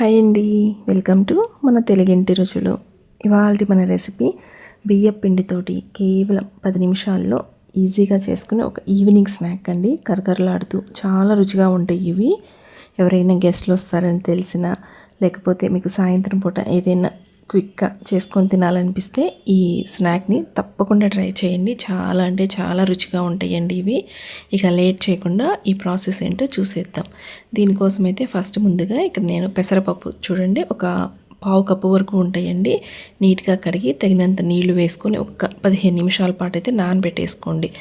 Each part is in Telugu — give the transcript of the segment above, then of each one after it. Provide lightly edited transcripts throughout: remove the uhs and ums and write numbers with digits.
హాయ్ అండి, వెల్కమ్ టు మన తెలుగింటి రుచులు. ఇవాళ మన రెసిపీ బియ్యం పిండితోటి కేవలం 10 నిమిషాల్లో ఈజీగా చేసుకునే ఒక ఈవినింగ్ స్నాక్ అండి. కరకరలాడుతూ చాలా రుచిగా ఉంటాయి ఇవి. ఎవరైనా గెస్ట్లు వస్తారని తెలిసినా, లేకపోతే మీకు సాయంత్రం పూట ఏదైనా క్విక్గా చేసుకొని తినాలనిపిస్తే ఈ స్నాక్ని తప్పకుండా ట్రై చేయండి. చాలా అంటే చాలా రుచిగా ఉంటాయండి ఇవి. ఇక లేట్ చేయకుండా ఈ ప్రాసెస్ ఏంటో చూసేద్దాం. దీనికోసం అయితే ఫస్ట్ ముందుగా ఇక్కడ నేను పెసరపప్పు చూడండి, ఒక పావు కప్పు వరకు ఉంటాయండి. నీట్గా కడిగి తగినంత నీళ్లు వేసుకొని ఒక 15 నిమిషాల పాటు అయితే నానబెట్టేసుకోండి.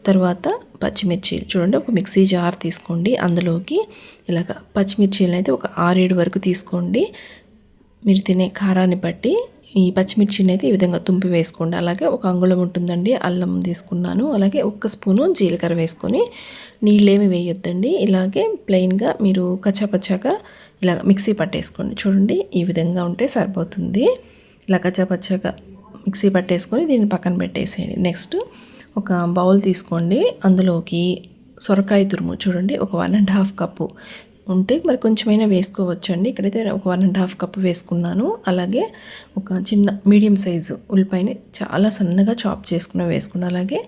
తర్వాత పచ్చిమిర్చీలు చూడండి, ఒక మిక్సీ జార్ తీసుకోండి. అందులోకి ఇలాగ పచ్చిమిర్చీలను అయితే ఒక 6-7 వరకు తీసుకోండి. మీరు తినే కారాన్ని బట్టి ఈ పచ్చిమిర్చిని అయితే ఈ విధంగా తుంపి వేసుకోండి. అలాగే ఒక అంగుళం ఉంటుందండి అల్లం తీసుకున్నాను. అలాగే 1 స్పూను జీలకర్ర వేసుకొని నీళ్ళేమి వేయొద్దండి. ఇలాగే ప్లెయిన్గా మీరు కచ్చాపచ్చాగా ఇలా మిక్సీ పట్టేసుకోండి. చూడండి, ఈ విధంగా ఉంటే సరిపోతుంది. ఇలా కచ్చాపచ్చాగా మిక్సీ పట్టేసుకొని దీన్ని పక్కన పెట్టేసేయండి. నెక్స్ట్ ఒక బౌల్ తీసుకోండి. అందులోకి సొరకాయ తురుము చూడండి, ఒక 1.5 కప్పు ఉంటే మరి కొంచెమైనా వేసుకోవచ్చు అండి. ఇక్కడైతే ఒక 1.5 కప్పు వేసుకున్నాను. అలాగే ఒక చిన్న మీడియం సైజు ఉల్లిపాయని చాలా సన్నగా చాప్ చేసుకుని వేసుకున్నాను. అలాగే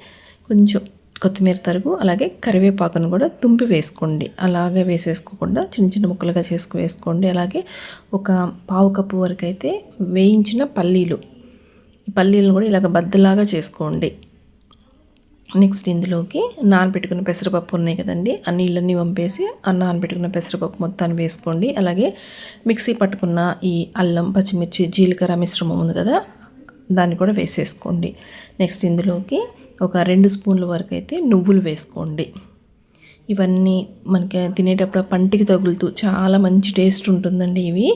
కొంచెం కొత్తిమీర తరుగు, అలాగే కరివేపాకును కూడా తుంపి వేసుకోండి. అలాగే వేసేసుకోకుండా చిన్న చిన్న ముక్కలుగా వేసుకోండి. అలాగే ఒక పావు కప్పు వరకు అయితే వేయించిన పల్లీలు, ఈ పల్లీలను కూడా ఇలాగ బద్దలాగా చేసుకోండి. నెక్స్ట్ ఇందులోకి నానబెట్టుకున్న పెసరపప్పు ఉన్నాయి కదండి, ఆ నీళ్ళన్నీ వంపేసి ఆ నానబెట్టుకున్న పెసరపప్పు మొత్తాన్ని వేసుకోండి. అలాగే మిక్సీ పట్టుకున్న ఈ అల్లం, పచ్చిమిర్చి, జీలకర్ర మిశ్రమం ఉంది కదా, దాన్ని కూడా వేసేసుకోండి. నెక్స్ట్ ఇందులోకి ఒక 2 స్పూన్ల వరకు అయితే నువ్వులు వేసుకోండి. ఇవన్నీ మనకి తినేటప్పుడు పంటికి తగులుతూ చాలా మంచి టేస్ట్ ఉంటుందండి ఇవి.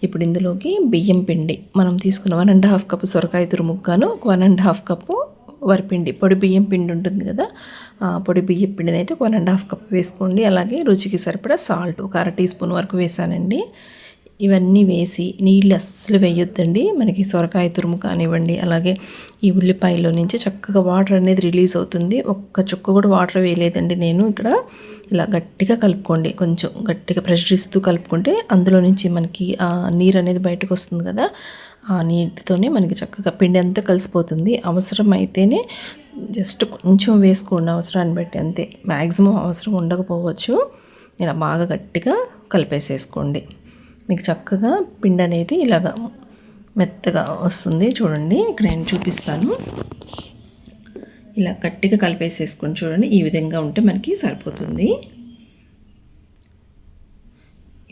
ఇప్పుడు ఇందులోకి బియ్యం పిండి మనం తీసుకున్న 1.5 కప్పు సొరకాయ తురుముగాను ఒక 1.5 కప్పు వరిపిండి, పొడి బియ్యం పిండి ఉంటుంది కదా, పొడి బియ్యం పిండిని అయితే 1.5 కప్పు వేసుకోండి. అలాగే రుచికి సరిపడా సాల్ట్ ఒక 1/2 టీ స్పూన్ వరకు వేసానండి. ఇవన్నీ వేసి నీళ్ళు అస్సలు వేయొద్దండి. మనకి సొరకాయ తురుము కానివ్వండి, అలాగే ఈ ఉల్లిపాయలో నుంచి చక్కగా వాటర్ అనేది రిలీజ్ అవుతుంది. ఒక్క చుక్క కూడా వాటర్ వేయలేదండి నేను ఇక్కడ. ఇలా గట్టిగా కలుపుకోండి, కొంచెం గట్టిగా ప్రెషర్ ఇస్తూ కలుపుకుంటే అందులో నుంచి మనకి నీరు అనేది బయటకు వస్తుంది కదా, ఆ నీటితోనే మనకి చక్కగా పిండి అంతా కలిసిపోతుంది. అవసరం అయితేనే జస్ట్ కొంచెం వేసుకోండి, అవసరాన్ని బట్టి అంతే. మ్యాక్సిమం అవసరం ఉండకపోవచ్చు. ఇలా బాగా గట్టిగా కలిపేసేసుకోండి. మీకు చక్కగా పిండి అనేది ఇలాగా మెత్తగా వస్తుంది. చూడండి, ఇక్కడ నేను చూపిస్తాను. ఇలా గట్టిగా కలిపేసేసుకొని చూడండి, ఈ విధంగా ఉంటే మనకి సరిపోతుంది.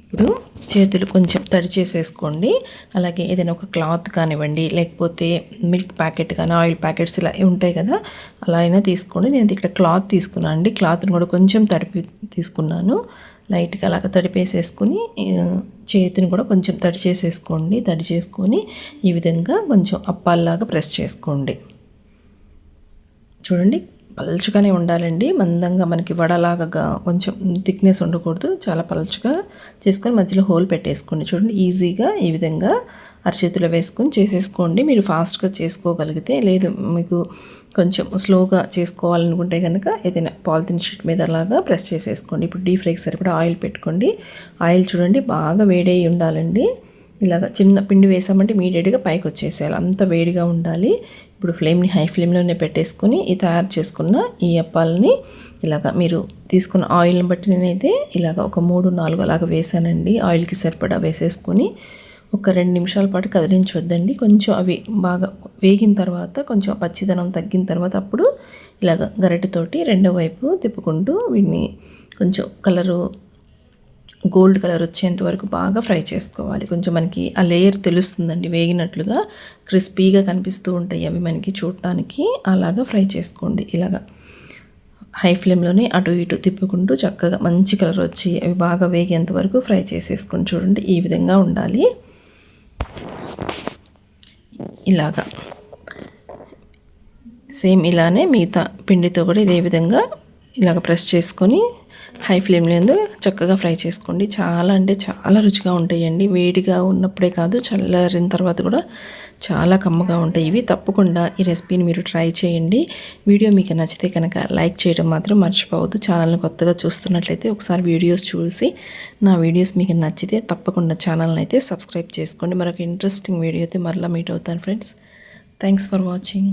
ఇప్పుడు చేతులు కొంచెం తడి చేసేసుకోండి. అలాగే ఏదైనా ఒక క్లాత్ కానివ్వండి, లేకపోతే మిల్క్ ప్యాకెట్ కానీ ఆయిల్ ప్యాకెట్స్ ఇలా ఉంటాయి కదా, అలా అయినా తీసుకోండి. నేను ఇక్కడ క్లాత్ తీసుకున్నాను అండి. క్లాత్ని కూడా కొంచెం తడిపి తీసుకున్నాను. లైట్గా అలాగ తడిపేసేసుకొని చేతిని కూడా కొంచెం తడి చేసేసుకోండి. తడి చేసుకొని ఈ విధంగా కొంచెం అప్పాల్లాగా ప్రెస్ చేసుకోండి. చూడండి, పలుచగానే ఉండాలండి. మందంగా మనకి వడలాగా కొంచెం థిక్నెస్ ఉండకూడదు. చాలా పలుచగా చేసుకొని మధ్యలో హోల్ పెట్టేసుకోండి. చూడండి, ఈజీగా ఈ విధంగా అరచేతిలో వేసుకొని చేసేసుకోండి. మీరు ఫాస్ట్గా చేసుకోగలిగితే, లేదు మీకు కొంచెం స్లోగా చేసుకోవాలనుకుంటే కనుక ఏదైనా పాలిథిన్ షీట్ మీద అలాగా ప్రెస్ చేసేసుకోండి. ఇప్పుడు డీప్ ఫ్రైకి సరిపడా ఆయిల్ పెట్టుకోండి. ఆయిల్ చూడండి బాగా వేడై ఉండాలండి. ఇలాగ చిన్న పిండి వేసామంటే ఇమీడియట్గా పైకి వచ్చేసేయాలి, అంత వేడిగా ఉండాలి. ఇప్పుడు ఫ్లేమ్ని హై ఫ్లేమ్లోనే పెట్టేసుకొని ఈ తయారు చేసుకున్న ఈ అప్పాలని ఇలాగ మీరు తీసుకున్న ఆయిల్ని బట్టి నేనైతే ఇలాగ ఒక 3-4 అలాగ వేసానండి. ఆయిల్కి సరిపడా వేసేసుకొని ఒక 2 నిమిషాల పాటు కదిలించొద్దండి. కొంచెం అవి బాగా వేగిన తర్వాత, కొంచెం పచ్చిదనం తగ్గిన తర్వాత అప్పుడు ఇలాగ గరిటెతోటి రెండో వైపు తిప్పుకుంటూ వీటిని కొంచెం గోల్డ్ కలర్ వచ్చేంత వరకు బాగా ఫ్రై చేసుకోవాలి. కొంచెం మనకి ఆ లేయర్ తెలుస్తుందండి వేగినట్లుగా, క్రిస్పీగా కనిపిస్తూ ఉంటాయి అవి మనకి చూడటానికి. అలాగా ఫ్రై చేసుకోండి. ఇలాగా హై ఫ్లేమ్లోనే అటు ఇటు తిప్పుకుంటూ చక్కగా మంచి కలర్ వచ్చి అవి బాగా వేగేంత వరకు ఫ్రై చేసేసుకొని చూడండి, ఈ విధంగా ఉండాలి. ఇలాగా సేమ్ ఇలానే మిగతా పిండితో కూడా ఇదే విధంగా ఇలాగ ప్రెస్ చేసుకొని హై ఫ్లేమ్లో ఎందు చక్కగా ఫ్రై చేసుకోండి. చాలా అంటే చాలా రుచిగా ఉంటాయండి. వేడిగా ఉన్నప్పుడే కాదు, చల్లారిన తర్వాత కూడా చాలా కమ్మగా ఉంటాయి ఇవి. తప్పకుండా ఈ రెసిపీని మీరు ట్రై చేయండి. వీడియో మీకు నచ్చితే కనుక లైక్ చేయడం మాత్రం మర్చిపోవద్దు. ఛానల్ని కొత్తగా చూస్తున్నట్లయితే ఒకసారి వీడియోస్ చూసి నా వీడియోస్ మీకు నచ్చితే తప్పకుండా ఛానల్ని అయితే సబ్స్క్రైబ్ చేసుకోండి. మరొక ఇంట్రెస్టింగ్ వీడియో అయితే మరలా మీట్ అవుతాను ఫ్రెండ్స్. Thanks for watching.